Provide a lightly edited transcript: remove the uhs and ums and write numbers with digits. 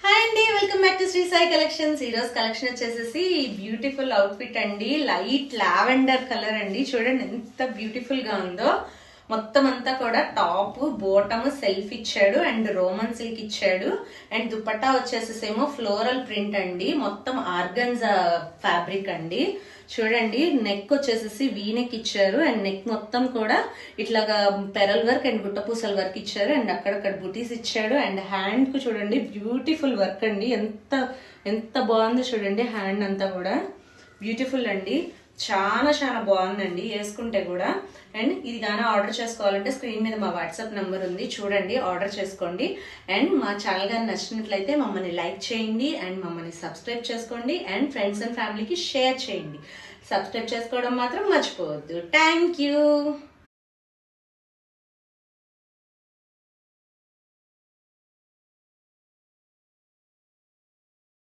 Hi అండి, welcome back to Shri Sai collections. ఈ రోజు కలెక్షన్ వచ్చేసేసి బ్యూటిఫుల్ అవుట్ఫిట్ అండి. లైట్ లావెండర్ కలర్ అండి. చూడండి ఎంత బ్యూటిఫుల్ గా ఉందో. మొత్తం అంతా కూడా టాప్ బోటమ్ సెల్ఫ్ ఇచ్చాడు అండ్ రోమన్ సిల్క్ ఇచ్చాడు అండ్ దుపట్టా వచ్చేసేసేమో ఫ్లోరల్ ప్రింట్ అండి. మొత్తం ఆర్గన్జా ఫ్యాబ్రిక్ అండి. చూడండి నెక్ వచ్చేసేసి వీ నెక్ ఇచ్చారు అండ్ నెక్ మొత్తం కూడా ఇట్లాగా పెరల్ వర్క్ అండ్ గుట్టపూసల వర్క్ ఇచ్చారు అండ్ అక్కడక్కడ బుటీస్ ఇచ్చాడు అండ్ హ్యాండ్ కు చూడండి బ్యూటిఫుల్ వర్క్ అండి. ఎంత ఎంత బాగుందో చూడండి. హ్యాండ్ అంతా కూడా బ్యూటిఫుల్ అండి. చాలా చాలా బాగుందండి వేసుకుంటే కూడా. అండ్ ఇది కానీ ఆర్డర్ చేసుకోవాలంటే స్క్రీన్ మీద మా వాట్సాప్ నెంబర్ ఉంది, చూడండి ఆర్డర్ చేసుకోండి. అండ్ మా ఛానల్ కానీ నచ్చినట్లయితే మమ్మల్ని లైక్ చేయండి అండ్ మమ్మల్ని సబ్స్క్రైబ్ చేసుకోండి అండ్ ఫ్రెండ్స్ అండ్ ఫ్యామిలీకి షేర్ చేయండి. సబ్స్క్రైబ్ చేసుకోవడం మాత్రం మర్చిపోవద్దు. Thank you.